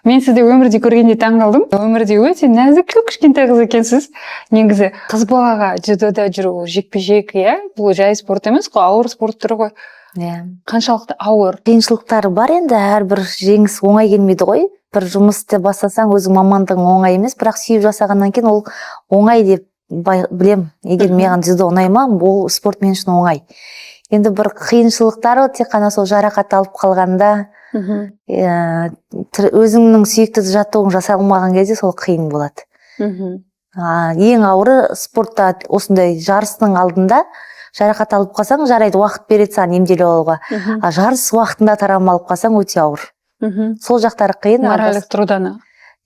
Мен сізді өмірде көргенде таң қалдым. Өмірде өте нәзік кішкентай қыз екенсіз. Негізі қыз балаға дзюдода жүру жекпе-жек, иә, бұл жай спорт емес қой, ауыр спорт түрі ғой. Иә. Қаншалықты ауыр? Қиыншылықтары бар енді, әрбір жеңіс оңай келмейді ғой. Бір жұмысты бастасаң өзің мамандығың оңай емес, бірақ сүйіп жасағаннан кейін ол оңай деп білем. Егер маған дзюдо ұнайма, бұл спорт мен үшін оңай. Енді бір қиыншылықтары тек қана сол жарақат алып қалғанда, өзіңнің сүйікті жаттығуын жасай алмаған кезде сол қиын болады. Ең ауыры спортта осындай жарыстың алдында жарақат алып қалсаң, жарайды, уақыт береді саған емделіп алуға. Жарыс уақытында травма алып қалсаң өте ауыр. Сол жақтары қиын. Моральдық тұрғыдан.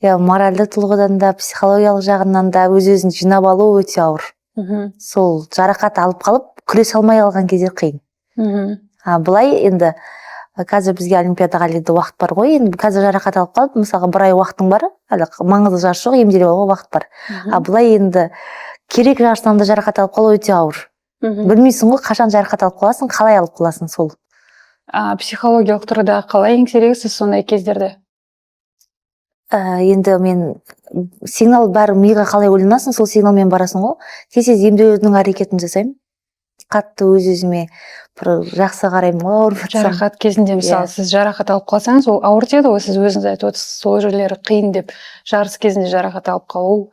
Моральдық тұрғыдан да, психологиялық жағынан да өз-өзін жинап алу өте ауыр. Сол жарақат алып қалып, күрес алмай алған кезде қиын. Былай енді қазір бізге олимпиадаға әлі уақыт бар ғой. Енді қазір жарақат алып қалып, мысалға бір ай уақытың бар, әлі маңызды жарыс жоқ, емделіп алуға уақыт бар. Былай енді керек жарыстан да жарақат алып қалу өте ауыр. Білмейсің ғой, қашан жарақат алып қаласың, қалай алып қаласың сол. Психологиялық тұрғыда қалай еңсересіз сондай кездерде? Енді мен сигнал бәрі миға қалай ойланасың, сол сигналмен барасың ғой. Тез емдеудің әрекетін жасаймын. Қатты өз-өзіме бір жақсы қараймын ғой, ауырып жатсам. Жарақат кезінде, мысалы, сіз жарақат алып қалсаңыз, ол ауыр деді ғой, сіз өзіңіз айтып отырсыз, сол жерлері қиын деп. Жарыс кезінде жарақат алып қалу,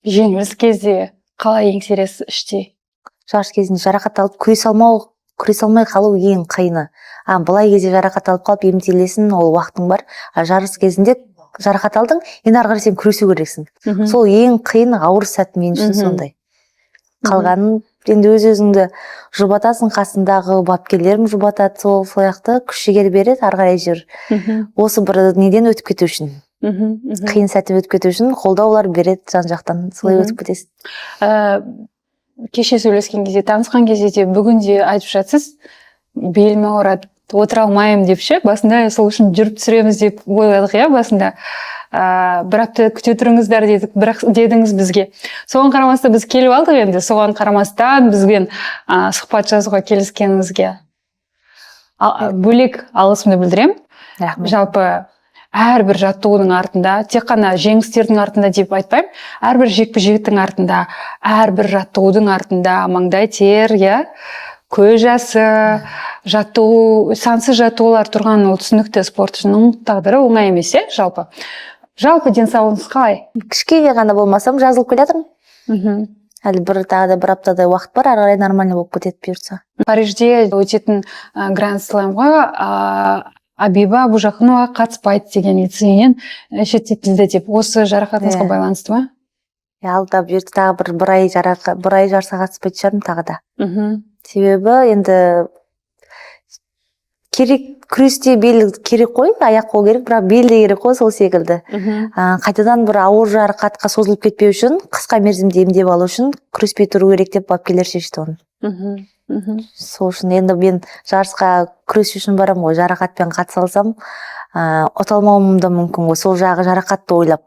жеңіліс кезде қалай еңсересіз іштей? Жарыс кезінде жарақат алып күресе алмай қалу ең қиыны. Былай кезде жарақат алып қалып емделесің, ол уақытың бар. Жарыс кезінде жарақат алдың, енді ары қарай сен күресу керексің. Сол ең қиын ауыр сәт мен үшін сондай. Қалғанын енді өз-өзіңді жұбатасың, қасындағы бапкерлерім жұбатады, сол сияқты күш жігер береді, ары қарай жүр. Осы бір неден өтіп кету үшін. Қиын сәттен өтіп кету үшін қолдаулар береді жан-жақтан, солай өтіп кетесің. Кеше сөйлескен кезде, танысқан кезде бүгінде айтып жатсыз, белім ауырады, отыра алмаймын деп ше, басында сол үшін жүріп түсіреміз деп ойладық, иә, басында. Бір апта күте тұрыңыздар дедіңіз бізге. Соған қарамастан біз келіп алдық енді, соған қарамастан бізбен сұхбат жазуға келіскеніңізге бөлек алғысымды білдірем. Жалпы әрбір жаттығудың артында, тек қана жеңістердің артында деп айтпаймын, әрбір жекпе-жектің артында, әрбір жаттығудың артында маңдай тер, көз жасы, сансыз жаттығулар тұрған ол түсінікті. Спортшының тағдыры оңай емес, жалпы денсаулығыңыз қалай? Кішкене ғана болмасам жазылып келе жатырмын. Әлі тағы да бір аптадай уақыт бар, ары қарай нормально болып кетеді бұйыртса. Парижде өтетін Гранд Слэмға Абиба Бужақынова қатыспайды деген естігеннен шеттетілді деп. Осы жарақатыңызға байланысты ма? Алда бұйыртса тағы бір ай жарысқа қатыспайтын шығармын тағы да. Себебі енді керек, күресте бел керек қой, аяқ қол керек, бірақ бел де керек қой, сол секілді. Қайтадан бір ауыр жарақатқа созылып кетпеу үшін, қысқа мерзімде емдеп алу үшін күреспей тұру керек деп бапкерлер шешті оны. Сол үшін енді мен жарысқа күрес үшін барам ғой, жарақатпен қатыса алсам, ұта алмауым да мүмкін ғой, сол жағы жарақатты ойлап.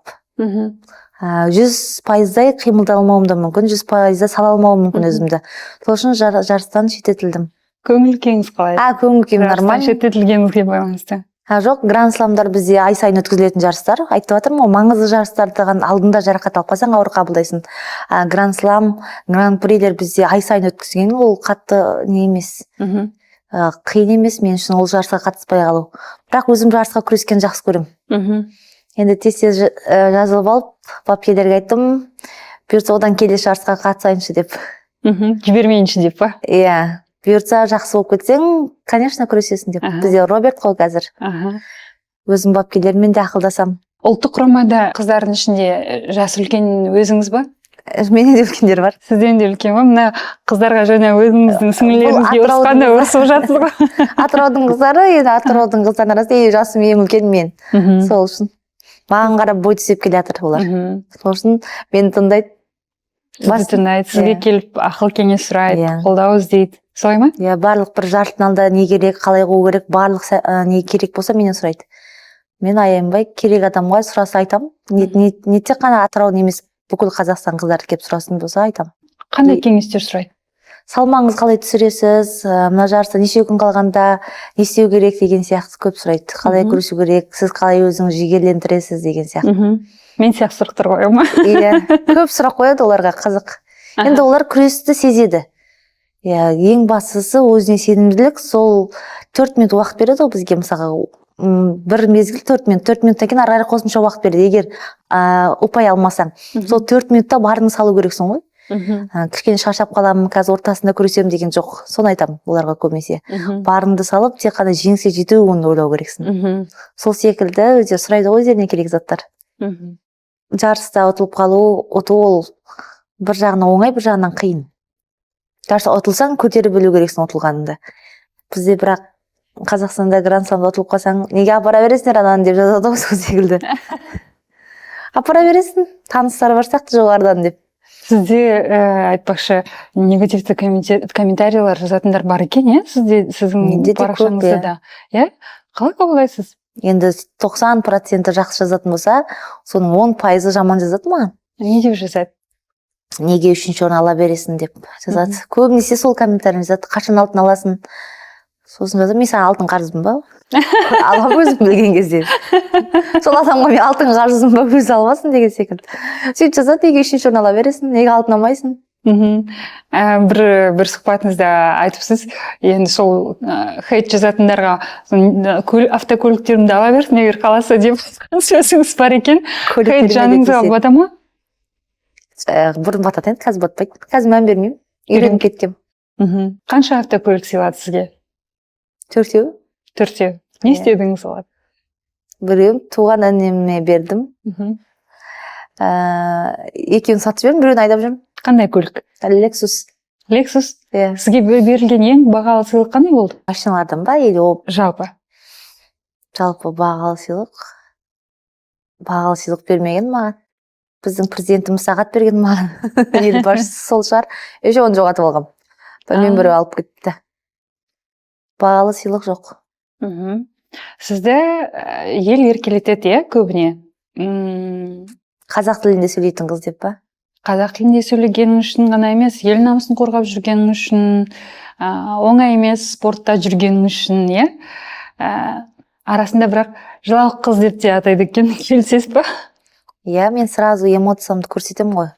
100%-дай қимылдай алмауым да мүмкін, 100%-да сала алмауым мүмкін өзімді. Сол үшін жарыстан шеттетілдім. Көңіл күйіңіз қалай? Көңіл күйім нормально. Шеттетілгеніңізге байланысты. Жоқ, Гранд Сламдар бізде ай сайын өткізілетін жарыстар. Айтып жатырмын, маңызды жарыстардың алдында жарақат алып қалсаң ауыр қабылдайсың. Гранд Слам, Гран Прилер бізде ай сайын өткізген, ол қатты не емес. Қиын емес мен үшін ол жарысқа қатыспай қалу. Бірақ өзім жарысқа күрескен жақсы көрем. Енді тез жазылып алып, бапкерлерге айттым, бұйыртса одан келесі жарысқа қатысайыншы деп. Жібермейінші деп па? Иә. Бұйыртса жақсы болып кетсең, конечно, күресесің деп. Бізде Роберт қой қазір. Өзім бапкерлермен де ақылдасам. Ұлттық құрамада қыздардың ішінде жас үлкен өзіңіз ба? Менен де үлкендер бар. Сізден де үлкен ба? Мына қыздарға жаңа өзіңіздің сіңлілеріңізге ұрысқанда ұрысып жатсыз ғой. Атыраудың қыздары, енді Атыраудың қыздарының арасында жасым ең үлкен мен. Сол үшін маған қарап бой түзеп келе жатыр олар. Сол үшін мені тыңдайды. Сізге келіп ақыл кеңес сұрайды, қолдау іздейді. Солай ма? Барлық бір жарыстың алдында не керек, қалай қою керек, барлық не керек болса менен сұрайды. Мен аянбай керек адамға сұраса айтам. Не тек қана Атырау емес, бүкіл Қазақстан қыздары келіп сұрасын болса айтам. Қандай кеңестер сұрайды? салмағыңыз қалай түсіресіз, мына жарыста неше күн қалғанда не істеу керек деген сияқты көп сұрайды. Қалай күресу керек, сіз қалай өзіңізді жігерлендіресіз деген сияқты. Мен сияқты сұрақтар қоя ма? Иә, көп сұрақ қояды оларға, қызық. Енді олар күресті сезеді. Иә, ең бастысы өзіне сенімділік. Сол 4 минут уақыт береді ғой бізге, мысалға бір мезгіл 4 минут, 4 минуттан кейін ары қарай қосымша уақыт береді. Егер ұпай алмасаң, сол 4 минутта барыңды салу керексің ғой. Кішкене шаршап қаламын, қазір ортасында күресемін деген жоқ. Соны айтамын оларға көбінесе. Барыңды салып, тек қана жеңіске жету оны ойлау керексің. Сол секілді өте сұрайды ғой өздеріне керек заттар. Жарыста ұтылып қалу, ұту ол бір жағынан оңай, бір жағынан қиын. Жарыста ұтылсаң, көтеріп білу керексің ұтылғаныңды. Бізде бірақ Қазақстанда Гранд Сламда ұтылып қалсаң, неге апара бересіңдер ананы деп жазады ғой, сол секілді. Апара бересің, таныстар бар сияқты жоғарыдан деп. Сізде айтпақшы негативті комментарийлер жазатындар бар екен, иә? Сіздің парақшаңызда да. Иә? Қалай қабылдайсыз? Енді 90% жақсы жазатын болса, соның 10% жаман жазады маған. Не деп жазады? Неге 3-ші орын ала бересің деп жазады. Көбінесе сол комментарий жазады. Қашан алтын аласың? Сосын жазады, мен саған алтын қарызбын ба? Алам өзім білген кезде. Сол адамға мен алтын қарызым ба, өзі албасын деген секілді. Сөйтіп жазады, неге 3-ші орын ала бересің? Неге алтын алмайсың? Бір сұхбатыңызда айтыпсыз, енді сол хейт жазатындарға автокөліктерімді ала берсін егер қаласа деп сөзіңіз бар екен. Хейт жаныңызға бата ма? Бұрын батады енді, қазір батпайды. Қазір мән бермеймін. Үйреніп кеткем. Қанша автокөлік сыйлады сізге? 4-еу. 4-еу. Не істедіңіз олар? Біреуін туған әнеме бердім. Екеуін сатып жібердім, біреуін айдап жүрмін. Қандай көлік? Lexus. Lexus? Иә. Сізге берілген ең бағалы сыйлық қандай болды? Машиналардан ба, или ол жалпы? Жалпы бағалы сыйлық. Бағалы сыйлық бермеген маған. Біздің президентіміз сағат берген маған. Ел басшысы сол шығар. Еще оны жоғалтып алғам. Мен біреу алып кетті. Бағалы сыйлық жоқ. Сізді ел еркелетеді, иә, көбіне? Қазақ тілінде сөйлейтін қыз деп па? Қазақ тілінде сөйлегенің үшін ғана емес, ел намысын қорғап жүргенің үшін, оңай емес спортта жүргенің үшін, иә? Арасында бірақ жылауық қыз деп те атайды екен, келісесіз ба? Иә, мен сразу эмоциямды көрсетемін ғой.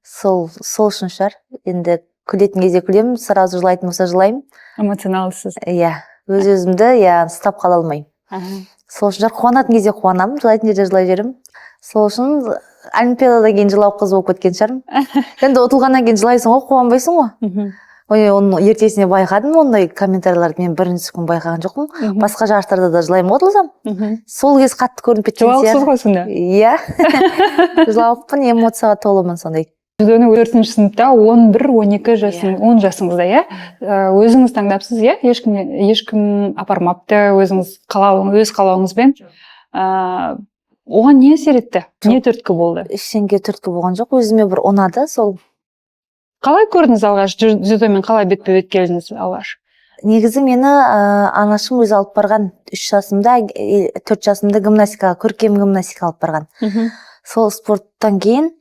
Сол үшін шығар. Енді күлетін кезде күлемін, сразу жылайтын болса жылаймын. Эмоционалсыз. Иә, өз-өзімді ұстап қала алмаймын. Сол үшін қуанатын кезде қуанамын, жылайтын жерде жылай беремін. Сол үшін олимпиададан кейін жылауық қыз болып кеткен шығармын. Енді ұтылғаннан кейін жылайсың ғой, қуанбайсың ғой. Оны ертесіне байқадым, ондай комментарийларды мен бірінші күн байқаған жоқпын. Басқа жарыстарда да жылаймын ғой ұтылсам. Сол кез қатты көрініп кеткен сияқты. Жылауықсыз ғой сонда? Иә. Жылауықпын, эмоцияға толымын сондай. Жүзені 4-ші сыныпта 11-12 жасың, 10 жасыңызда, иә? Өзіңіз таңдапсыз, иә? Ешкім апармапты, өзіңіз өз қалауыңызбен. Оған не әсер етті? Не түрткі болды? Ештеңеге түрткі болған жоқ, өзіме бір ұнады, сол. Қалай көрдіңіз алғаш? Дзюдомен қалай бетпе-бет келдіңіз алғаш? Негізі мені анашым өзі алып барған 3 жасымда, 4 жасымда гимнастикаға, көркем гимнастика алып барған. Сол спорттан кейін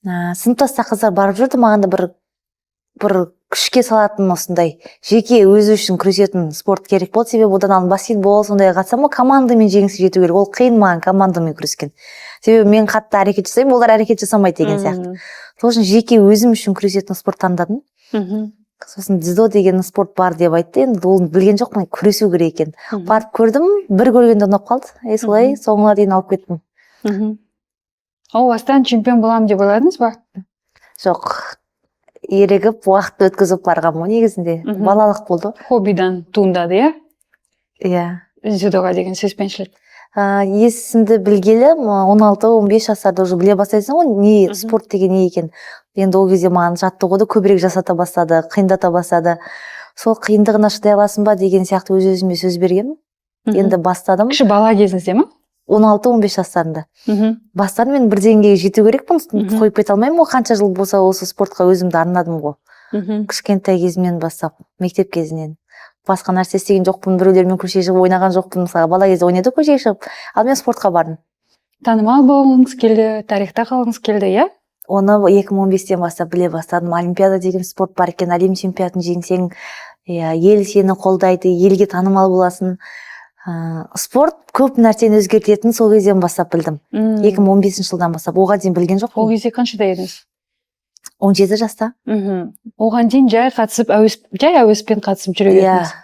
сыныптаста қыздар барып жүрді, маған да бір күшке салатын осындай жеке өзі үшін күресетін спорт керек болды. Себебі одан алып баскетбол сондай қатысам, командамен жеңіске жету керек. Ол қиын маған командамен күрескен. Себебі мен қатты әрекет жасаймын, олар әрекет жасамайды деген сияқты. Сол үшін жеке өзім үшін күресетін спорт таңдадым. Сосын дзюдо деген спорт бар деп айтты. Енді ол білген жоқпын, күресу керек екен. Барып көрдім, бір көргенде ұнап қалды. Солай соңына дейін алып кеттім. Ол астан чемпион боламын деп ойладыңыз ба? Жоқ. Ерігіп, уақытты өткізіп барғам ғой негізінде. Балалық болды. Хоббидан туындады, иә? Иә. Дзюдоға деген сүйіспеншілік. Есімді білгелі 16-15 жастарда уже біле бастайсың ғой, не спорт деген не екен. Енді ол кезде маған жаттығуды көбірек жасата бастады, қиындата бастады. Сол қиындығына шыдай аласың ба деген сияқты өз-өзіме сөз бергенмін. Енді бастадым. Кіші бала кезіңізде ме? 16-15 жастарында. Бастадым, мен бір деңгейге жету керекпін, қойып кете алмаймын ғой, қанша жыл болса осы спортқа өзімді арнадым ғой. Кішкентай кезімнен бастап, мектеп кезінен. Басқа нәрсе істеген жоқпын, біреулермен көшеге шығып ойнаған жоқпын, мысалы бала кезде ойнады көшеге шығып, ал мен спортқа бардым. Танымал болғыңыз келді, тарихта қалғыңыз келді, иә? Оны 2015-тен бастап біле бастадым. Олимпиада деген спорт бар екен, әлем чемпионатын жеңсең, ел сені қолдайды, елге танымал боласың. Спорт көп нәрсені өзгертетінін сол кезден бастап білдім. 2015 жылдан бастап. Оған дейін білген жоқпын. Ол кезде қаншада едіңіз? 17 жаста. Оған дейін жай қатысып, жай әуеспен қатысып жүре бердіңіз.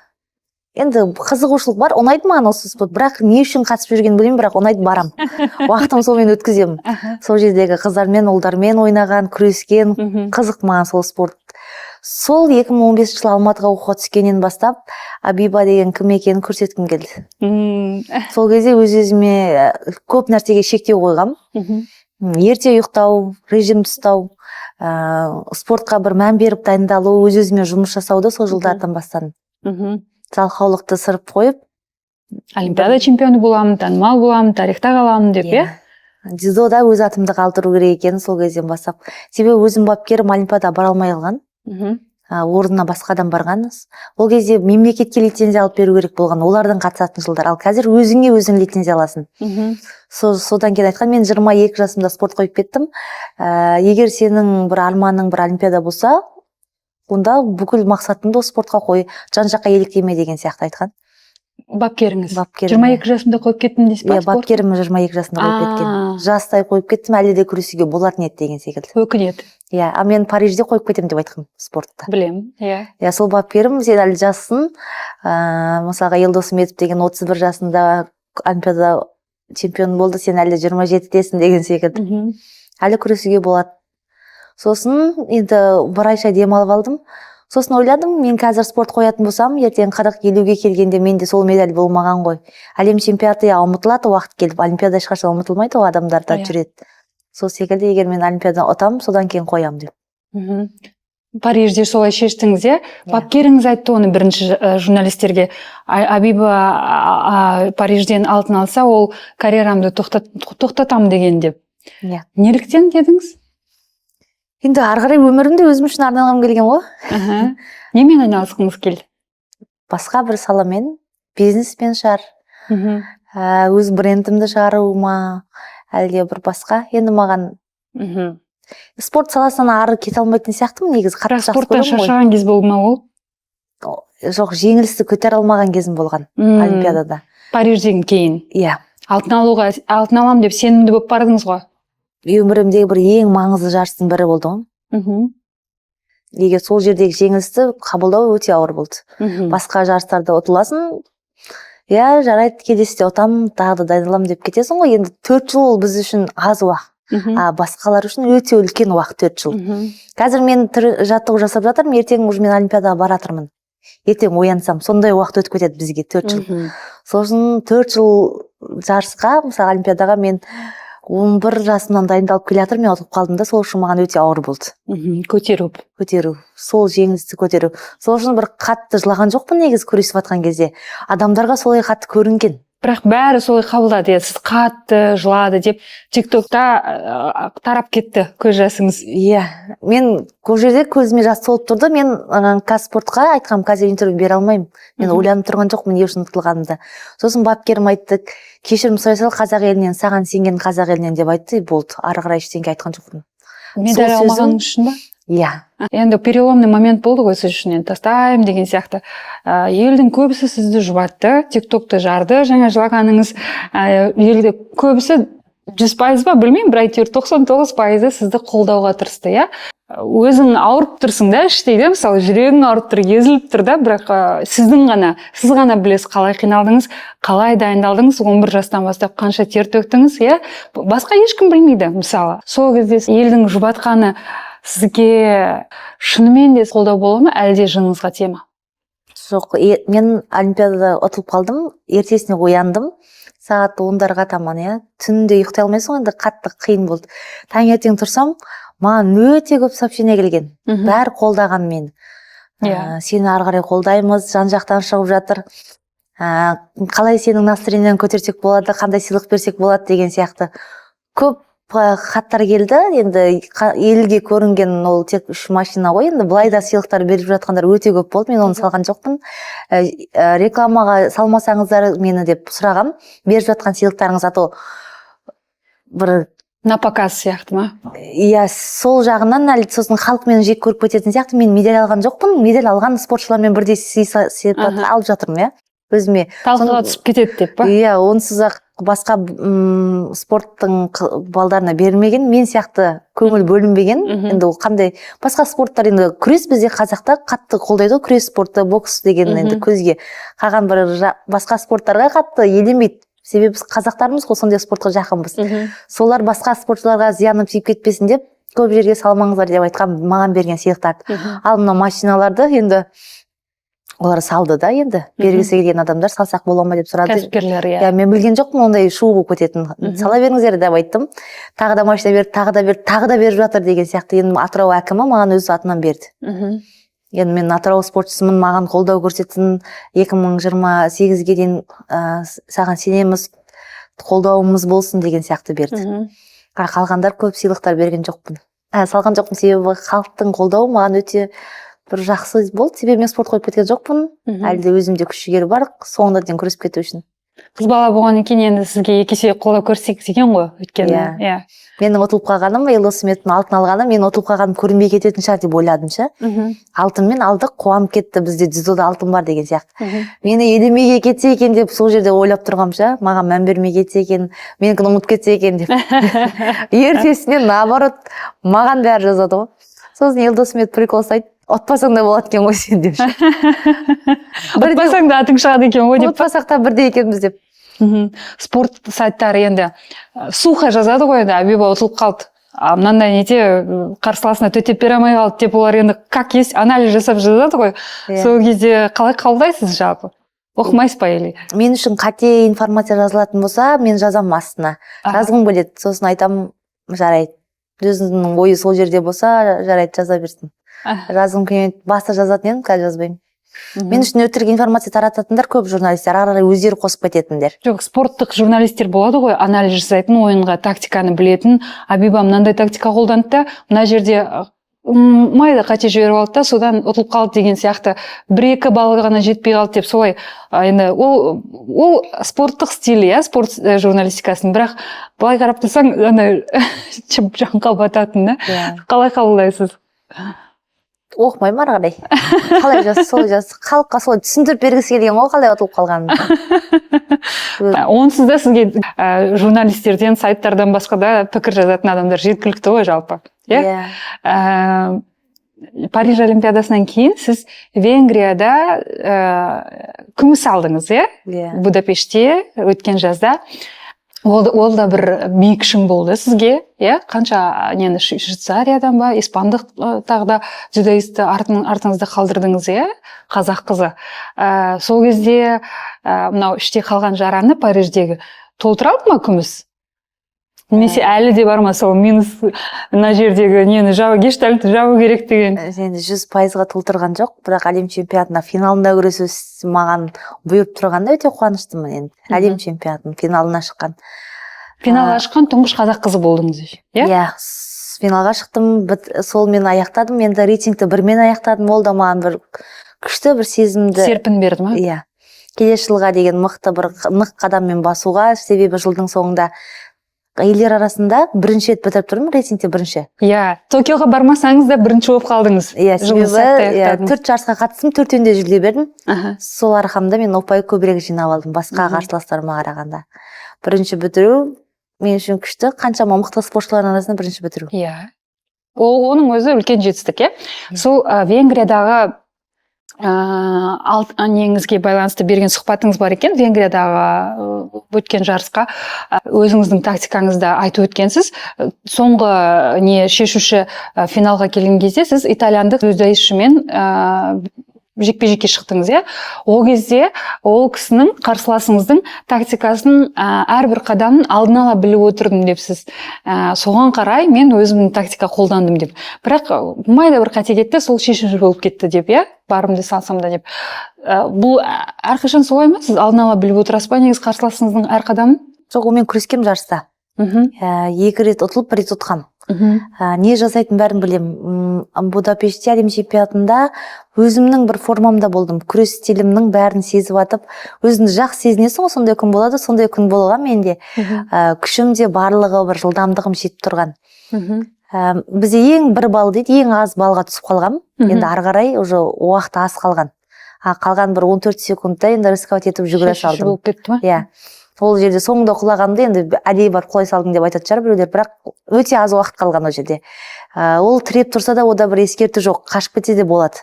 Енді қызығушылық бар, ұнайды маған осы спорт, бірақ не үшін қатысып жүргенін білмеймін, бірақ ұнайды, барам. Уақытым сонымен өткіземін. Сол жердегі қыздармен, ұлдармен ойнаған, күрескен, қызық маған сол спорт. Сол 2015 жылы Алматыға оқуға түскеннен бастап, Абиба деген кім екенін көрсеткім келді. Сол кезде өз-өзіме көп нәрсеге шектеу қойғам. Ерте ұйықтау, режим ұстау, спортқа бір мән беріп дайындалу, өз-өзіме жұмыс жасауды сол жылдардан бастадым. Жалқаулықты сырып қойып, Олимпиада чемпионы боламын, танымал боламын, тарихта қаламын деп, дзюдода өз атымды қалдыру керек екенін сол кезден бастап. Себебі өзім бапкерім Олимпиада бара алмай қалған. Орнына басқа адам барған. Ол кезде мемлекетке лицензия алып беру керек болған, олардың қатысатын жылдар. Ал қазір өзіңе өзің лицензия аласың. Содан кейін айтқан, мен 22 жасымда спорт қойып кеттім. Егер сенің бір арманың бір Олимпиада болса, онда бүкіл мақсатыңды спортқа қой, жан-жаққа еліктеме деген сияқты айтқан. Бапкеріңіз? 22 жасымда қойып кеттім дейсіз ба? Бапкерім 22 жасында қойып кеткен. Жастай қойып кеттім, әлі де күресуге болатын еді деген секілді. Өкінеді. Мен Парижде қойып кетем деп айтқым спортта. Білемін, сол бапкерім, сен әлі жассың. Мысалға Елдос Сметов деген 31 жасында Олимпиада чемпион болды, сен әлі 27-тесің деген секілді. Әлі күресуге болады. Сосын енді бір айша демалып алдым. Сосын ойладым, мен қазір спорт қоятын болсам, ертең 40-50-ге келгенде менде сол медаль болмаған ғой. Әлем чемпионаты ұмытылады, уақыт келіп, Олимпиада ешқашан ұмытылмайды, ол адамдарда жүреді. Сол секілді, егер мен Олимпиаданы ұтамын, содан кейін қоям деп. Парижде солай шештіңіз, бапкеріңіз айтты оны бірінші журналистерге. Абиба Парижден алтын алса, ол карьерамды тоқтатам деген деп. Неліктен дедіңіз? Енді арғарай өмірімді өзім үшін арналғым келген ғой. Немен айналысқыңыз келді? Басқа бір саламен, бизнеспен шығар. Өз брендімді шығару ма, әлде бір басқа. Енді маған спорт саласынан ары кете алмайтын сияқтымын, негізі қатты жақсы көремін ғой. Спорттан шаршаған кез болды ма ол? Жоқ, жеңілісті көтере алмаған кезім болған Олимпиадада. Парижден кейін? Алтын алам деп сенімді болып бардыңыз ғой? Өмірімдегі бір ең маңызды жарыстың бірі болды ғой. Егер сол жердегі жеңілісті қабылдау өте ауыр болды. Басқа жарыстарда ұтыласың, жарайды, келесіде ұтамын, тағы да дайындаламын деп кетесің ғой. Енді 4 жыл ол біз үшін аз уақыт. Басқалар үшін өте үлкен уақыт 4 жыл. Қазір мен жаттығу жасап жатырмын, ертең уже мен Олимпиадаға баратырмын. Ертең оянсам, сондай уақыт өтіп кетеді бізге 4 жыл. Сосын 4 жыл жарысқа, мысалы Олимпиадаға мен 11 жасымнан дайындалып келе жатыр, мен ұтып қалдым да, сол үшін маған өте ауыр болды. Көтеру, сол жеңілісті көтеру. Сол үшін бір қатты жылаған жоқпын негізі күресіп жатқан кезде. Адамдарға солай қатты көрінген. Бірақ бәрі солай қабылдады, сіз қатты жылады деп TikTokта тарап кетті көз жасыңыз. Мен бұл жерде көзіме жас толып тұрды. Мен Казспортқа айтқам, қазір интервью бере алмаймын. Мен ойланып тұрған жоқпын не үшін ұтылғанымды. Сосын бапкерім айтты, кешірім сұрай сал, қазақ елінен, саған сенген қазақ елінен деп айтты, болды. Ары қарай ештеңе айтқан жоқпын. Медаль алмаған үшін ба? Енді переломный момент болды ғой сіз үшін, тастаймын деген сияқты. Елдің көбісі сізді жұбатты, TikTokты жарды, жаңа жылағаныңыз. Елде көбісі 100% ба, білмеймін, бір әйтеуір 99% сізді қолдауға тырысты, Өзің ауырып тұрсың да, іштейді, мысалы жүрегің ауырып тұр, езіліп тұр да, бірақ сіз ғана білесіз қалай қиналдыңыз, қалай дайындалдыңыз, 11 жастан бастап қанша тер төктіңіз, басқа ешкім білмейді, мысалы. Сол кезде елдің жұбатқаны сізге шынымен де қолдау бола ма, әлде жыныңызға тие ма? Жоқ, мен Олимпиадада ұтылып қалдым, ертесіне ояндым, сағат 10-дарға таман, түнде ұйықтай алмайсың, енді қатты қиын болды. Таңертең тұрсам, маған өте көп сообщение келген. Бәрі қолдаған мен. Сені ары қарай қолдаймыз, жан-жақтан шығып жатыр. Қалай сенің настроениеңді көтерсек болады, қандай сыйлық берсек болады деген сияқты. Көп хаттар келді. Енді елге көрінген ол тек 3 машина ғой. Енді былай да сыйлықтар беріп жатқандар өте көп болды. Мен оны салған жоқпын. Рекламаға салмасаңыздар мені деп сұрағам. Беріп жатқан сыйлықтарыңыз ато бір на показ сияқты ма? Иә, сол жағынан әлі сосын халық мені жек көріп кететін сияқты. Мен медаль алған жоқпын, медаль алған спортшылармен бірдей сипат алып жатырмын, иә, өзіме. Талқыға түсіп кетеді деп па? Иә, онсыз ақ басқа спорттың балдарына берілмеген, мен сияқты көңіл бөлінбеген. Енді ол қандай басқа спорттар, енді күрес бізде қазақта қатты қолдайды, күрес спорты, бокс деген енді көзге. Қалған бір басқа спорттарға қатты елемейді. Себебі біз қазақтармыз ғой, сондай спортқа жақынбыз. Солар басқа спортшыларға зияны тиіп кетпесін деп көп жерге салмаңыздар деп айтқан, маған берген сыйлықтарды. Ал мына машиналарды енді олар салды да, енді бергісі келген адамдар салсақ бола ма деп сұрады. Кәсіпкерлер, иә. Иә, мен білген жоқпын ондай шу болып кететін. Сала беріңіздер деп айттым. Тағы да машина берді, тағы да беріп жатыр деген сияқты. Енді Атырау әкімі маған өз атынан берді. Енді мен Атырау спортшысымын, маған қолдау көрсетсін, 2028-ге дейін саған сенеміз, қолдауымыз болсын деген сияқты берді. Қалғандар көп сыйлықтар берген жоқпын. Салған жоқпын, себебі халықтың қолдауы маған өте бір жақсы болды. Себебі мен спорт қойып кеткен жоқпын. Әлі де өзімде күш жігер бар, соңына дейін күресіп кету үшін. Қыз бала болғаннан кейін енді сізге екі есе қолдау көрсетейік деген ғой, өйткені. Иә. Менің ұтылып қалғаным, Елдосметтің алтын алғаны, мен ұтылып қалғаным көрінбей кететін шығар деп ойладым ше. Алтынмен алдық, қуанып кетті, бізде дзюдода алтын бар деген сияқты. Мені елемеге кетсе екен деп сол жерде ойлап тұрғам ше, маған мән бермей кетсе екен, менікін ұмытып кетсе екен деп. Ертесінен наоборот, маған бәрі жазады ғой. Сосын Елдосмет прикол ұстайды. Отпасаң да болады екен ғой сен деп. Отпасаң да атың шығады екен ғой деп. Отпасақ та бірдей екенбіз деп. Спорт сайттары енді сухо жазады ғой, енді Абиба ұтылып қалды. Мынандай нете қарсыласына төтеп бере алмай қалды деп олар енді как есть анализ жасап жазады ғой. Сол кезде қалай қабылдайсыз жалпы? Оқымайсыз ба или? Мен үшін қате информация жазылатын болса, мен жазамын астына. Жазғым келеді, сосын айтамын, жарайды. Өзінің ойы сол жерде болса, жарайды, жаза берсін. Жазғым келмейді, баста жазатын едім, қазір жазбаймын. Мен үшін өтірік информация тарататындар көп журналистер, ары қарай өздері қосып кететіндер. Жоқ, спорттық журналистер болады ғой, анализ жасайтын, ойынға тактиканы білетін. Абиба мынандай тактика қолданды да, мына жерде майда қате жіберіп алды да, содан ұтылып қалды деген сияқты. Бір-екі балл ғана жетпей қалды деп солай. Енді ол спорттық стиль, иә, спорт журналистикасын. Бірақ былай қарап тұрсаң, жанға бататын да. Қалай қабылдайсыз? Оқымаймын ары қарай. Қалай жаз, солай жаз. Халыққа солай түсіндіріп бергісі келген ғой, қалай ұтылып қалғанын. Онсыз да сізге журналистерден, сайттардан басқа да пікір жазатын адамдар жеткілікті ғой жалпы. Иә. Париж Олимпиадасынан кейін сіз Венгрияда күміс алдыңыз, иә? Будапештте өткен жазда. Ол да бір биік шың болды сізге, иә? Қанша нені Швейцариядан ба, испандық тағы да дзюдоисті артыңызда қалдырдыңыз, иә? Қазақ қызы. Сол кезде мынау іште қалған жараны Париждегі толтыра алды ма күміс? Немесе әлі де бар ма сол минус мына жердегі нені гештальтты жабу керек деген? Енді 100%-ға толтырған жоқ, бірақ әлем чемпионатына финалында күресу маған бұйырып тұрғанда өте қуаныштымын енді. Әлем чемпионатының финалына шыққан. Финалға шыққан тұңғыш қазақ қызы болдыңыз, иә? Иә, финалға шықтым, сол мен аяқтадым, енді рейтингті 1-мен аяқтадым, ол да маған бір күшті бір сезімді серпін берді ма? Иә. Келесі жылға деген мықты бір нық қадаммен басуға, себебі жылдың соңында әйелдер арасында бірінші рет бітіріп тұрмын, рейтингте бірінші. Иә, Токиоға бармасаңыз да бірінші болып қалдыңыз. Иә, себебі 4 жарысқа қатыстым, 4-інде жүлде бердім. Сол арқамда мен ұпай көбірек жинап алдым, басқа қарсыластарыма қарағанда. Бірінші бітіру мен үшін күшті, қаншама мықты спортшылардың арасында бірінші бітіру. Иә. Оның өзі үлкен жетістік, иә. Сол Венгриядағы неңізге байланысты берген сұхбатыңыз бар екен, Венгриядағы өткен жарысқа өзіңіздің тактикаңызды айтып өткенсіз. Соңғы шешуші финалға келген кезде сіз итальяндық дзюдоистшімен жекпе-жекке шықтыңыз, иә? Ол кезде ол кісінің, қарсыласыңыздың тактикасын әрбір қадамын алдын ала біліп отырдым деп сіз. Соған қарай мен өзімнің тактика қолдандым деп. Бірақ майда бір қате кетті, сол шешуші болып кетті деп, иә? Барымды салсам да деп. Бұл әрқашан солай ма? Сіз алдын ала біліп отырасыз ба негіз қарсыласыңыздың әр қадамын? Жоқ, мен күрескем жарыста. 2 рет ұтылып, 1 рет ұтқам. Не жасайтын бәрін білем. Будапештте әлем чемпионатында өзімнің бір формамда болдым. Күрес стилімнің бәрін сезіп атып, өзіңді жақсы сезінесің ғой, сондай күн болады, сондай күн болған менде. Күшім де барлығы бір жылдамдығым жетіп тұрған. Бізде ең бір балл дейді, ең аз балға түсіп қалғам. Енді ары қарай уже уақыт аз қалған. Қалған бір 14 секундта енді рисковать етіп жүгіре салдым. Иә. Ол жерде соңында құлағанды енді әдейі бар құлай салдың деп айтатын шығар біреулер, бірақ өте аз уақыт қалған ол жерде. Ол тіреп тұрса да ода бір ескерті жоқ, қашып кетсе де болады.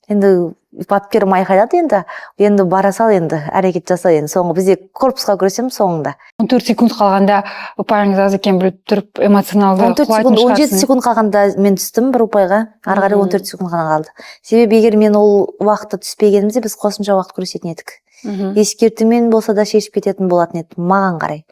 Енді бапкерім айқайлады, енді бара сал, енді әрекет жаса, енді соңғы бізде корпусқа күресеміз соңында. 14 секунд қалғанда ұпайыңыз аз екен біліп тұрып эмоционалды 17 секунд қалғанда мен түстім бір ұпайға, ары қарай 14 секунд ғана қалды. Себебі егер мен ол уақытта түспегенімізде біз қосымша уақыт күресетін едік. Ескертумен болса да шешіп кететін болатын еді маған қарай.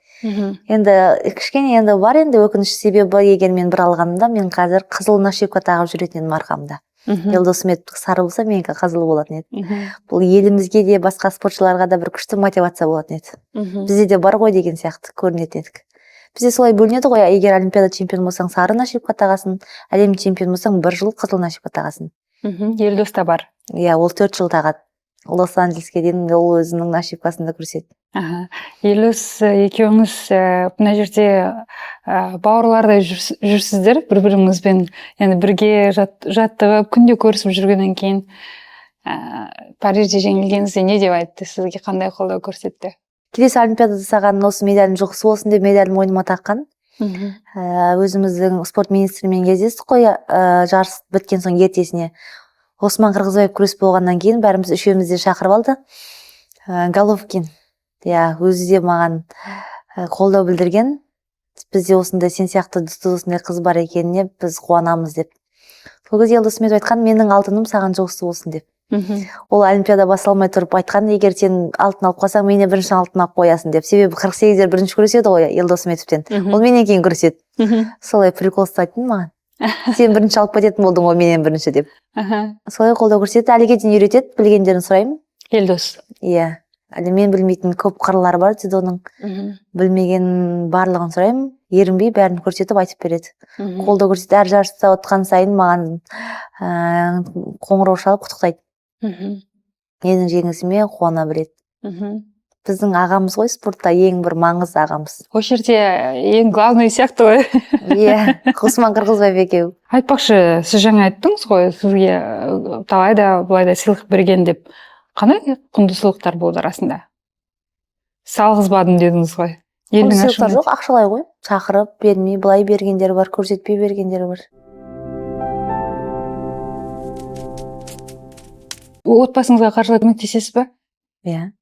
Енді кішкене енді бар, енді өкініш себебі егер мен бір алғанымда мен қазір қызыл нашивка тағып жүретін едім арқамда. Елдос Сметов сары болса менікі қызыл болатын еді. Бұл елімізге де басқа спортшыларға да бір күшті мотивация болатын еді. Бізде де бар ғой деген сияқты көрінетін едік. Бізде солай бөлінеді ғой, егер олимпиада чемпион болсаң сары нашивка тағасың, әлем чемпион болсаң 1 жыл қызыл нашивка тағасың. Елдоста бар. Иә, ол 4 жыл тағады. Лос-Анджелеске дейін ол өзінің нашивкасында көрсетеді. Елдос екеуіңіз мына жерде бауырлардай жүрсіздер, бір-біріңізбен енді бірге жаттығып, күнде көрісіп жүргеннен кейін Парижде жеңілгеніңізде не деп айтты, сізге қандай қолдау көрсетті? Келесі олимпиадада саған осы медалім жоқсы болсын деп медалім мойныма таққан. Өзіміздің спорт министрімен кездестік қой, жарыс біткен соң ертесіне. Осман Қырғызбаев күрес болғаннан кейін бәріміз үшеумізде шақырып алды. Головкин, өзі де маған қолдау білдірген. Бізде осындай сен сияқты осындай қыз бар екеніне біз қуанамыз деп. Сол кезде Елдос Сметов айтқан, менің алтыным саған жоқсы болсын деп. Ол олимпиада басталмай тұрып айтқан, егер сен алтын алып қалсаң, менен бірінші алтын алып қоясың деп. Себебі 48-дер бірінші күреседі ғой Елдос Сметовтен. Ол менен кейін күреседі. Солай прикол ұстайтын маған. Сен бірінші алып кететін болдың ғой менен бірінші деп. Солай қолдау көрсетеді, әліге дейін үйретеді, білгендерін сұраймын. Елдос. Иә. Әлі мен білмейтін көп қырлары бар дзюдоның. Білмеген барлығын сұраймын, ерінбей бәрін көрсетіп айтып береді. Қолдау көрсетеді, әр жарыста отқан сайын маған қоңырау шалып құттықтайды. Менің жеңісіме қуана біледі. Біздің ағамыз ғой, спортта ең бір маңызды ағамыз. Ол жерде ең главный сияқты ғой. Иә, Осман Қырғызбаев екеу. Айтпақшы, сіз жаңа айттыңыз ғой, сізге талай да былай да сыйлық берген деп. Қандай құнды сыйлықтар болды арасында? Салғызбадым дедіңіз ғой. Құнды сыйлықтар жоқ, ақшалай ғой. Шақырып бермей, былай бергендері бар, көрсетпей бергендері бар. Отбасыңызға қаржылай көмектесесіз ба? Иә.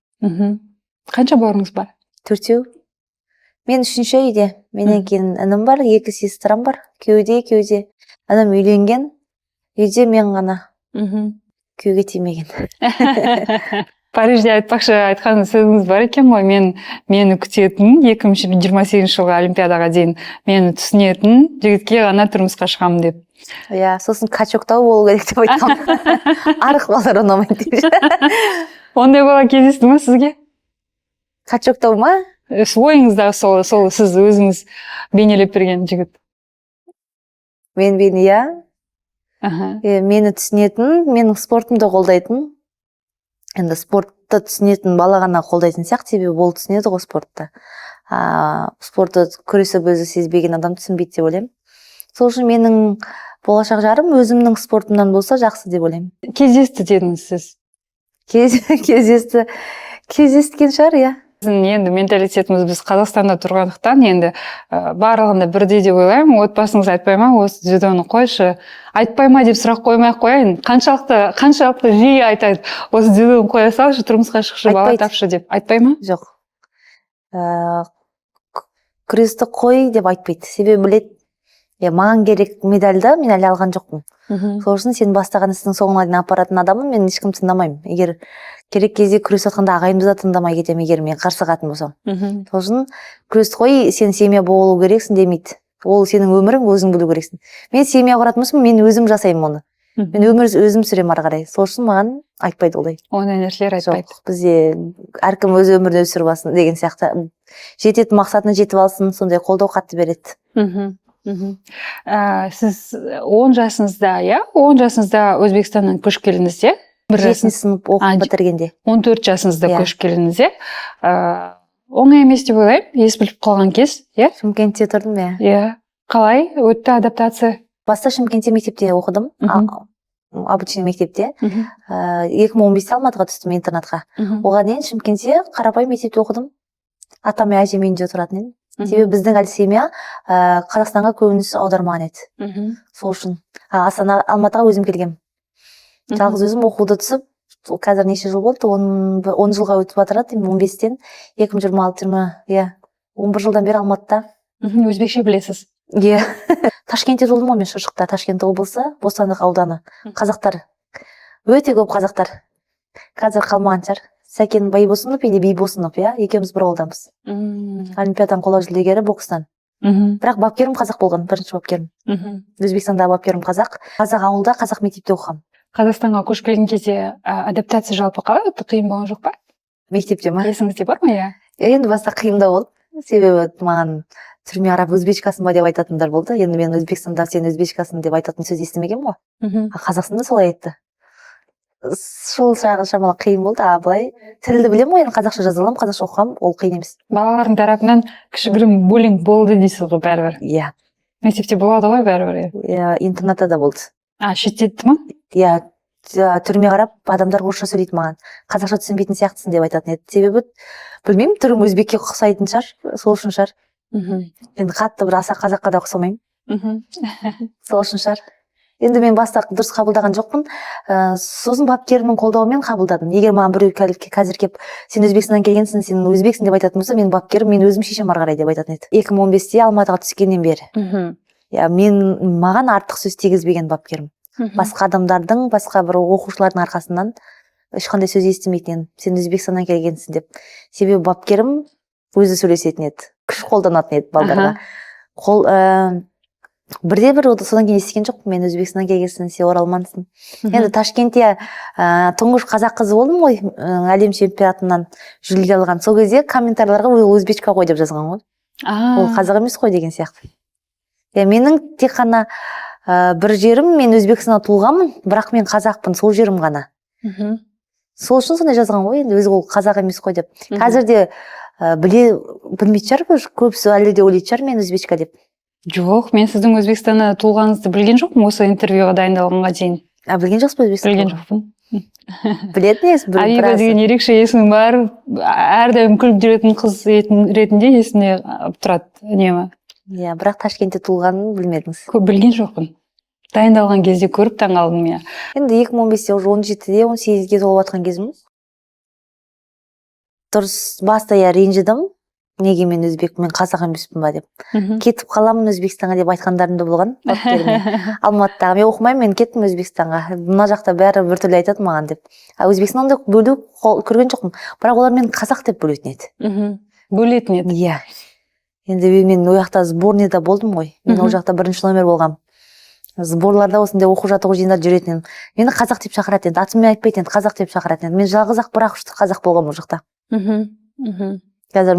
Қанша бауырыңыз бар? 4. Мен 3-ші үйде. Менен кейін інім бар, 2 сестрам бар. Кеуде. Інім үйленген. Үйде мен ғана. Күйеуге тимеген. Парижде айтпақшы айтқан сөзіңіз бар екен ғой, мені күтетін 2028 жылғы олимпиадаға дейін мені түсінетін жігітке ғана тұрмысқа шығамын деп. Иә, сосын качоктау болу керек деп айтқам. Арық балалар ұнамайды деп. Ондай бала кездесті ме сізге? Качоктау ма? Ойыңыздағы сол сіз өзіңіз бейнелеп берген жігіт. Мен иә. Мені түсінетін, менің спортымды қолдайтын. Енді спортты түсінетін бала ғана қолдайтын сияқты, себебі ол түсінеді ғой спортты. Спортты күресіп өзі сезбеген адам түсінбейді деп ойлаймын. Сол үшін менің болашақ жарым өзімнің спортымнан болса жақсы деп ойлаймын. Кездесті дедіңіз сіз. Кездескен шығар, иә. Енді менталитетіміз біз Қазақстанда тұрғандықтан енді барлығында бірдей деп ойлаймын. Отбасыңыз айтпай ма, осы дзюдоны қойшы, айтпай ма деп сұрақ қоймай қояйын. Қаншалықты жиі айтады, осы дзюдоны қоя салшы, тұрмысқа шықшы, бала тапшы деп. Айтпай ма? Жоқ. Күресті қой деп айтпайды. Себебі білет, маған керек медальды, мен әлі алған жоқпын. Сол үшін сен бастаған істің соңына дейін апаратын адамын, мен ешкім тыңдамаймын. Егер керек кезде күрес атқанда ағайымды да тыңдамай кетемін, егер мен қарсығатын болсам. Сол үшін күресті қой, сен семья болу керексің демейді. Ол сенің өмірің, өзің білу керексің. Мен семья құратын болсам, мен өзім жасаймын оны. Мен өзім сүремін ары қарай. Сол үшін маған айтпайды олай. Ондай нәрселер айтпайды. Жоқ, бізде әркім өз өмірін өз сүріп алсын деген сияқты. Жететін мақсатына жетіп алсын, сондай қолдау қатты береді. Сіз 10 жасыңызда, 10 жасыңызда Өзбекстаннан көшіп келдіңіз, иә? Жетінші сынып оқып бітіргенде. 14 жасыңызда Иә. көшіп келдіңіз, иә? Оңай емес деп ойлаймын, ес біліп қалған кез, иә? Шымкентте тұрдым, иә. Иә. Қалай өтті адаптация? Баста Шымкентте мектепте оқыдым. Обычный мектепте. 2015-те Алматыға түстім интернатқа. Оған дейін Шымкентте қарапайым мектепте оқыдым. Атам мен әжем үйінде тұратын едім. Себебі біздің әлі семья Қазақстанға көбінесе аудармаған еді. Сол үшін Алматыға өзім келгем. Жалғыз өзім оқуды түсіп, қазір неше жыл болды? 10 жылға өтіп жатырады, 15-тен 2026-20, иә, 11 жылдан бері Алматыда. Өзбекше білесіз? Иә. Ташкентте туылдым ғой мен, Шошықта, Ташкент облысы, Бостандық ауданы. Қазақтар. Өте көп қазақтар. Қазір қалмаған шығар. Сәкен Байбосынов или Бейбосынов, иә, екеуміз бір ауылдамыз. Олимпиаданың қола жүлдегері бокстан. Бірақ бапкерім қазақ болған, бірінші бапкерім. Өзбекстанда бапкерім қазақ. Қазақ ауылда, қазақ мектепте оқығам. Қазақстанға көшіп келген кезде адаптация жалпы қалай өтті, қиын болған жоқ па? Мектепте ма? Есіңізде бар ма, иә? Енді баста қиындау болды. Себебі маған түрме қарап өзбекшкасың ба деп айтатындар болды. Енді мен Өзбекстанда сен өзбекшкасың деп айтатын сөз естімеген ғой. Қазақстанда солай айтты. Сол жағы шамалы қиын болды. Былай тілді білемін ғой, енді қазақша жаза аламын, қазақша оқығам, ол қиын емес. Балалардың тарапынан кішігірім буллинг болды дейсіз ғой бәрібір. Иә. Мектепте болады ғой бәрібір. Иә, интернатта да болды. Шеттетті ма? Иә, түрме қарап адамдар орысша сөйлейді маған. Қазақша түсінбейтін сияқтысың деп айтатын еді. Себебі білмеймін, түрім өзбекке ұқсайтын шығар, сол үшін шығар. Енді қатты бір аса қазаққа да ұқсамаймын. Сол үшін шығар. Енді мен баста дұрыс қабылдаған жоқпын. Сосын бапкерімнің қолдауымен қабылдадым. Егер маған біреу қазір келіп, сен Өзбекстаннан келгенсің, сен өзбексің деп айтатын болса, мен бапкерім, мен өзім шешем ары қарай деп айтатын еді. 2015-те Алматыға түскеннен бері. Иә, маған артық сөз тигізбеген бапкерім. Басқа адамдардың, басқа бір оқушылардың арқасынан ешқандай сөз естімейтін. Сен Өзбекстаннан келгенсің деп. Себебі бапкерім өзі сөйлесетін еді. Күш қолданатын еді балдарға. Бірде-бір содан кейін естіген жоқпын, мен Өзбекстаннан келгенсің, сен оралмансың. Енді Ташкентте тұңғыш қазақ қызы болдым ғой, әлем чемпионатынан жүлде алған. Сол кезде комментарийларға ол өзбекша ғой деп жазған ғой. Ол қазақ емес қой деген сияқты. Менің тек қана бір жерім, мен Өзбекстанда туылғанмын, бірақ мен қазақпын, сол жерім ғана. Сол үшін сондай жазған ғой, енді өзі ол қазақ емес қой деп. Қазір де білмейтін шығар, көбісі әлі де ойлайтын шығар мен өзбекша деп. Жоқ, мен сіздің Өзбекстанда туылғаныңызды білген жоқпын осы интервьюға дайындалғанға дейін. Білген жоқсыз ба Өзбекстанда? Білген жоқпын. Білетін ес? Авига деген ерекше есімі бар, әрдайым күліп жүретін қыз ретінде есіне тұрады, үнемі. Иә, бірақ Ташкентте туылғанын білмедіңіз. Білген жоқпын. Дайындалған кезде көріп таңғалдым, иә. Енді 2015-те, 17-де, 18-ге толып жатқан кезіміз. Дұрыс, баста ренжідім. Неге мен өзбек, мен қазақ емеспін ба деп. Кетіп қаламын Өзбекстанға деп айтқандарым да болған. Алматыдағы мен оқымаймын, мен кеттім Өзбекстанға. Мына жақта бәрі біртүрлі айтады маған деп. Өзбекстанда бөлу көрген жоқпын. Бірақ олар мен қазақ деп бөлетін еді. Бөлетін еді. Иә. Енді мен ол жақта сборныйда болдым ғой. Мен ол жақта бірінші номер болғам. Сборларда осындай оқу жаттығу жиындар жүретін едім. Мені қазақ деп шақыратын еді. Атыммен айтпайтын еді, қазақ деп шақыратын еді. Мен жалғыз ақ бір-ақ ұшты қазақ болғам ол жақта. Қазір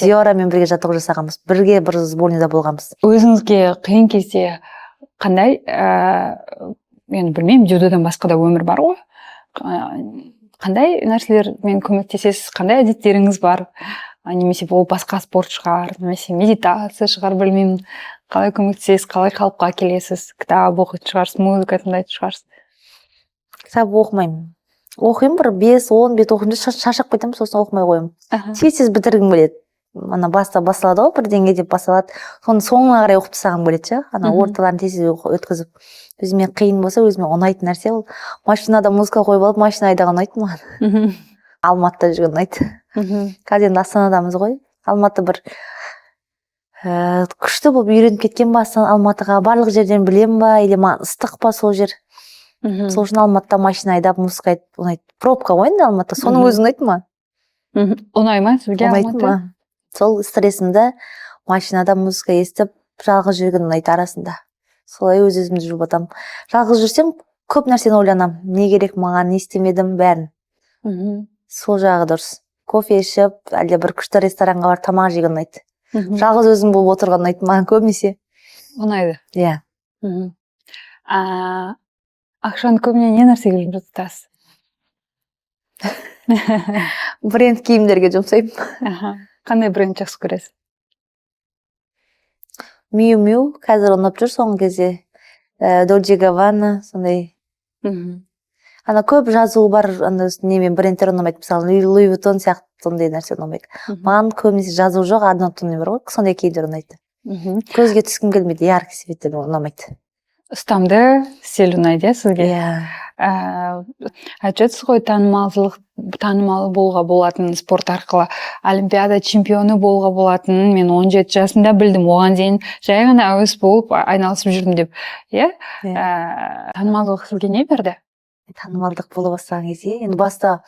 Диорамен бірге жаттығу жасағанбыз. Бірге бір сборныйда болғанбыз. Өзіңізге қиын кезде қандай, енді білмеймін, дзюдодан басқа да өмір бар ғой. Қандай нәрселермен көмектесесіз, қандай әдеттеріңіз бар? Немесе ол басқа спорт шығар, немесе медитация шығар, білмеймін. Қалай көмектесесіз, қалай қалыпқа келесіз? Кітап оқитын шығарсыз, музыка тыңдайтын шығарсыз? Кітап оқымаймын. Оқимын бір 5-10 бет оқимын, шаршап кетемін, сосын оқымай қоямын. Тез бітіргім келеді. Ана басталады ғой, бірдеңе деп басталады. Соны соңына қарай оқып тастағым келеді ше. Ана орталарын тез өткізіп. Өзіме қиын болса, өзіме ұнайтын нәрсе ол. Машинада музыка қойып алып, машина айдаған ұнайды маған. Алматыда жүрген ұнайды. Қазір енді Астанадамыз ғой. Алматы бір күшті болып үйреніп кеткен ба Алматыға, барлық жерден білем ба, или маған ыстық па сол жер. Сол үшін Алматыда машина айдап музыка айтып ұнайды. Пробка ғой енді Алматы. Соның өзі ұнайды ма? Ұнай ма сізге Алматы? Сол стрессімді машинада музыка естіп, жалғыз жүрген ұнайды арасында. Солай өз-өзімді жүріп атам. Жалғыз жүрсем, көп нәрсені ойланам. Не керек маған, не істемедім, бәрін. Сол жағы дұрыс. Кофе ішіп, әлде бір күшті ресторанға барып тамақ жеген ұнайды. Жалғыз өзім болып отырған ұнайды маған көбінесе. ұнайды. Иә. Мгм. Ақшаны көбіне не нәрсеге жұмсатасыз? Бренд киімдерге жұмсаймын. Аха. Қандай бренд жақсы көресіз? Miu қазір ұнап жүр соңғы кезде. Dolce Gabbana сондай. Мгм. Ана көп жазуы бар ана немен брендтер ұнамайды. Мысалы Louis Vuitton сияқты сондай нәрсе ұнамайды. Маған көбінесе жазу жоқ, однотонный бар ғой, сондай киімдер ұнайды. Мгм. Көзге түскім келмейді, яркий цветтер ұнамайды. Ұстамды стиль ұнайды, иә, сізге? Иә. Айтып жатсыз ғой, танымал болуға болатын спорт арқылы, олимпиада чемпионы болуға болатынын мен 17 жасында білдім. Оған дейін жай ғана әуес болып айналысып жүрдім деп. Иә? Танымалдық сізге не берді? Танымалдық бола бастаған кезде енді баста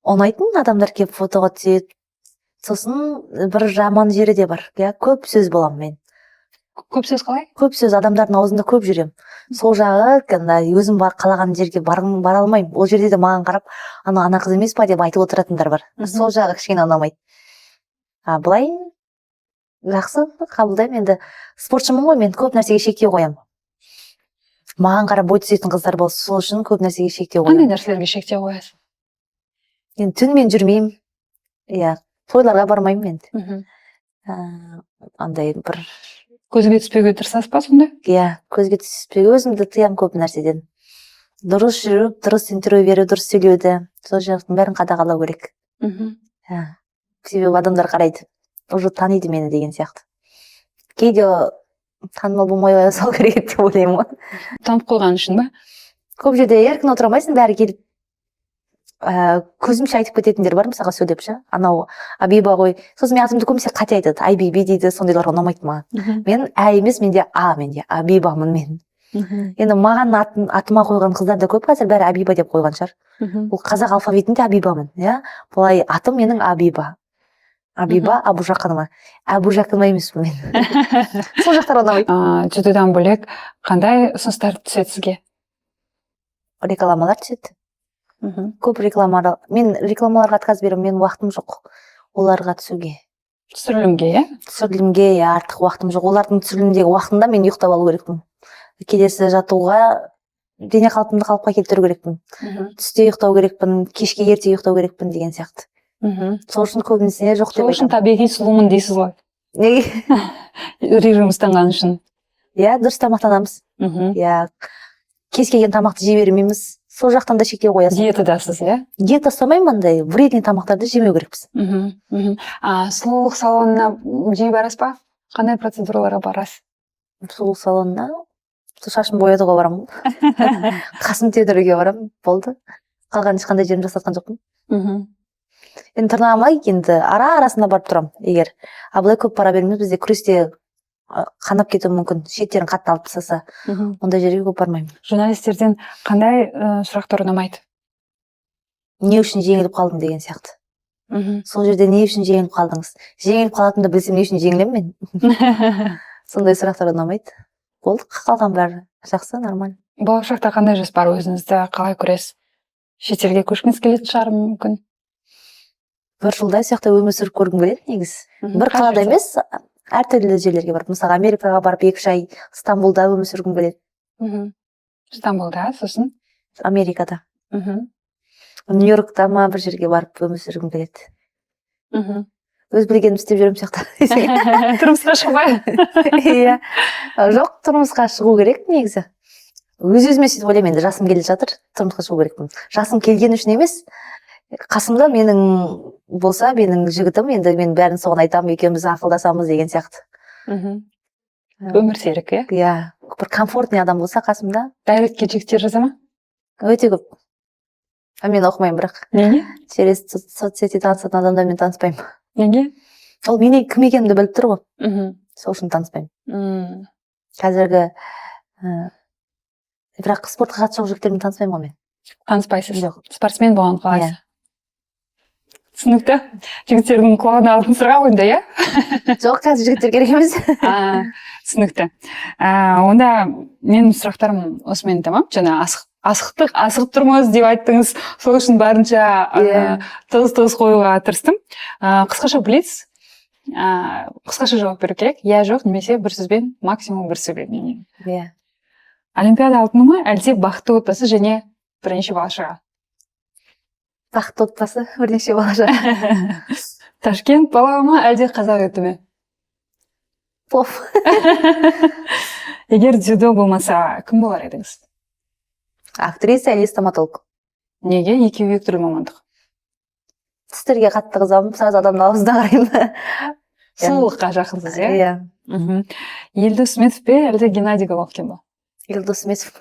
ұнайтын адамдар келіп фотоға түседі. Сосын бір жаман жері де бар. Иә, көп сөз боламын мен. Көп сөз қалай? Көп сөз адамдардың аузында көп жүрем. Сол жағы өзім қалаған жерге бара алмаймын. Ол жерде де маған қарап, ана қыз емес па деп айтып отыратындар бар. Сол жағы кішкене ұнамайды. Былай жақсы қабылдаймын. Енді спортшымын ғой, мен көп нәрсеге шектеу қоямын. Маған қарап бой түзетін қыздар болса, сол үшін көп нәрсеге шектеу қоямын. Қандай нәрселерге шектеу қоясыз? Енді түнімен жүрмеймін. Иә, тойларға бармаймын Мгм. енді. Андай бір Көзге түспеуге тырысасыз ба сонда? иә, көзге түспей өзімді тыямын көп нәрседен. Дұрыс жүріп, дұрыс интервью беру, дұрыс сөйлеуді, сол жақтың бәрін қадағалау керек. Мгм. Себебі адамдар қарайды, уже таниды мені деген сияқты. Кейде танымал болмай қоя салу керек деп ойлаймын ғой. Танып қойған үшін ба? Көп жерде еркін отыра алмайсың, бәрі келіп көзімше айтып кететіндер бар, мысалға сөйлеп ше. Анау Абиба ғой. Сосын мен атымды көбінесе қате айтады. Айбиби дейді, сондайлар ұнамайды маған. Мен емес, менде менде Абибамын мен. Енді маған атыма қойған қыздар да көп, қазір бәрі Абиба деп қойған шығар. Бұл қазақ алфавитінде Абибамын, иә. Бұлай атым менің Абиба. Абиба Абужақанова. Абужақанова емеспін мен. Сол жақтар ұнамайды. Жүдеден бөлек қандай ұсыныстар түседі сізге? Рекламалар түседі. Көп рекламалар. Мен рекламаларға отказ беремін, мен уақытым жоқ оларға түсуге. Түсірілімге, иә? Түсірілімге артық уақытым жоқ. Олардың түсірілімдегі уақытында мен ұйықтап алу керекпін. Келесі жатуға дене қалпымды қалыпқа келтіру керекпін. Түсте ұйықтау керекпін, кешке ерте ұйықтау керекпін деген сияқты. Сол үшін көбінесе жоқ деп айтамын. Сол үшін табиғи сұлумын дейсіз ғой. Неге? Режим ұстанған үшін. Иә, дұрыс тамақтанамыз. Иә, кез келген тамақты жей бермейміз. Сол жақтан да шектеу қоясың. Диетадасыз, иә? Диета ұстамаймын, андай вредный тамақтарды жемеу керекпіз. Сұлулық салонына жиі барасыз ба? Қандай процедураларға барасыз? Сұлулық салонына шашын боятуға барамын. Қасын түйдіруге барамын, болды. Қалған ешқандай жерін жасатқан жоқпын. Енді тырнағыма енді арасында барып тұрамын, егер. Былай көп бара бермейміз, бізде күресте қанап кетуі мүмкін, шеттерін қатты алып тастаса, ондай жерге көп бармаймын. Журналистерден қандай сұрақтар ұнамайды? Не үшін жеңіліп қалдың деген сияқты. Сол жерде не үшін жеңіліп қалдыңыз? Жеңіліп қалатынымды білсем, не үшін жеңілемін мен? Сондай сұрақтар ұнамайды. Болды, қалған бәрі жақсы, нормально. Болашақта қандай жоспар, өзіңізді қалай көресіз? Шетелге көшкіңіз келетін шығар мүмкін? Бір жылдай сияқты өмір сүріп көргім келеді негізі. Бір қалада емес, әртүрлі жерлерге барып, мысалы Америкаға барып 2 ай Стамбулда өмір сүргім келеді. Стамбулда, сосын? Америкада. Нью-Йоркта ма бір жерге барып өмір сүргім келеді. Өз білгенімді істеп жүрем сияқты. Тұрмысқа шығбай? Иә. Жоқ, тұрмысқа шығу керек негізі. Өз-өзіме сөйтіп ойлаймын, енді жасым келе жатыр, тұрмысқа шығу керекпін. Жасым келген үшін емес, қасымда менің болса, менің жігітім, енді мен бәрін соған айтамын, екеуміз ақылдасамыз деген сияқты. Өмір серік, иә? Иә, бір комфортный адам болса қасымда. Дайректке жігіттер жаза ма? Өте көп. Мен оқымаймын бірақ. Неге? Через соцсети танысатын адамдармен таныспаймын. Неге? Ол менің кім екенімді біліп тұр ғой. Сол үшін таныспаймын. Қазіргі бірақ спортқа қатысы жоқ жігіттермен таныспаймын ғой мен. Таныспайсыз? Жоқ. Спортсмен болған қалайсыз? Түсінікті. Жігіттердің құлағына алтын сырға қойды, иә? Жоқ, қазір жігіттер керек емес. Түсінікті. Онда менің сұрақтарым осымен тамам. Жаңа асығып тұрмыз деп айттыңыз. Сол үшін барынша тығыз қоюға тырыстым. Қысқаша білесіз, Қысқаша жауап беру керек. Иә, жоқ, немесе бір сөзбен, максимум бір сөйлеммен. Иә. Олимпиада алтыны ма, әлде бақытты отбасы және бірінші бала шаға? Бақытты отбасы, бірнеше бала шаға. Ташкент бала ма, әлде қазақ еті ме? Поф. Егер дзюдо болмаса, кім болар едіңіз? Актриса или стоматолог? Неге? Екеуі екі түрлі мамандық. Тістерге қатты қызығамын, сразу адамның аузына қараймын. Сұлулыққа жақынсыз, иә? Иә. Елдос Сметов пе, әлде Геннадий Головкин ба? Елдос Сметов.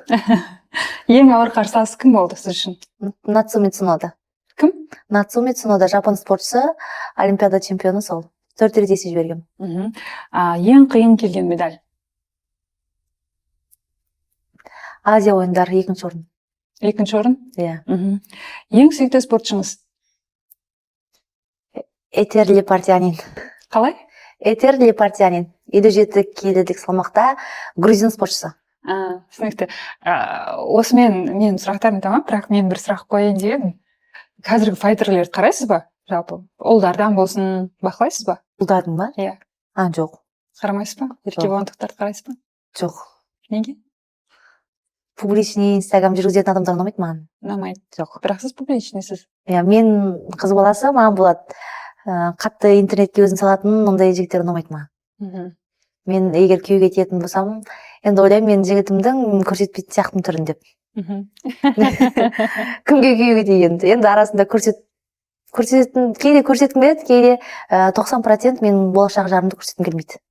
Ең ауыр қарсылас кім болды сіз үшін? Нацуми Цунода. Кім? Нацуми Цунода, жапон спортшысы, олимпиада чемпионы сол. 4 рет есе жіберген. Ең қиын келген медаль? Азия ойындары 2-ші орын. 2-ші орын? Иә. Ең сүйікті спортшыңыз? Этер Лепартьянин. Қалай? Этер Лепартьянин. 57 келідік салмақта грузин спортшысы. Түсінікті. Осымен мен сұрақтарым тамам, бірақ мен бір сұрақ қояйын дегенмін. Қазіргі файтерлерді қарайсыз ба? Жалпы, ұлдардан болсын, бақылайсыз ба? Ұлдардың ба? Иә. Жоқ. Қарамайсыз ба? Еркебондықтарды қарайсыз ба? Жоқ. Неге? Публичный инстаграм жүргізетін адамдар ұнамайды маған. Ұнамайды. Жоқ. Бірақ сіз публичныйсыз. Иә, мен қыз баласы, маған болады. Қатты интернетке өзін салатын ондай жігіттер ұнамайды маған. Мен егер күйеуге тиетін болсам, енді ойлаймын мен жігітімдің көрсетпейтін сияқтымын түрін деп. Кімге күйеуге тигенді. Енді арасында кейде көрсеткім келеді, кейде 90% мен болашақ жарымды көрсеткім келмейді.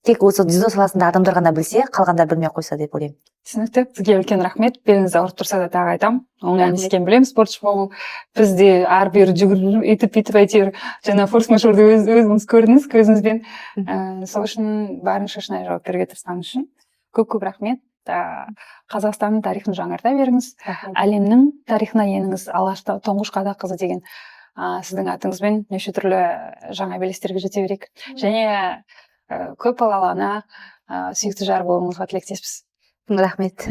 Тек осы дзюдо саласында адамдар ғана білсе, қалғандар білмей қойса деп ойлаймын. Түсінікті. Сізге үлкен рахмет. Беліңіз ауырып тұрса да тағы айтамын. Оңай емес екенін білемін, спортшы болу. Бізде ары-бері жүгіріп, өйтіп әйтеуір жаңа форс-мажорды өзіңіз көрдіңіз көзіңізбен. Сол үшін барынша шынайы жауап беруге тырысқаныңыз үшін көп рахмет. Қазақстанның тарихын жаңарта беріңіз. Әлемнің тарихына еніңіз. Алашта тұңғыш қазақ қызы деген сіздің атыңызбен неше түрлі жаңа белестерге жете берейік. Және көп балалы ана, сүйікті жар болуыңызға тілектеспіз. Рахмет.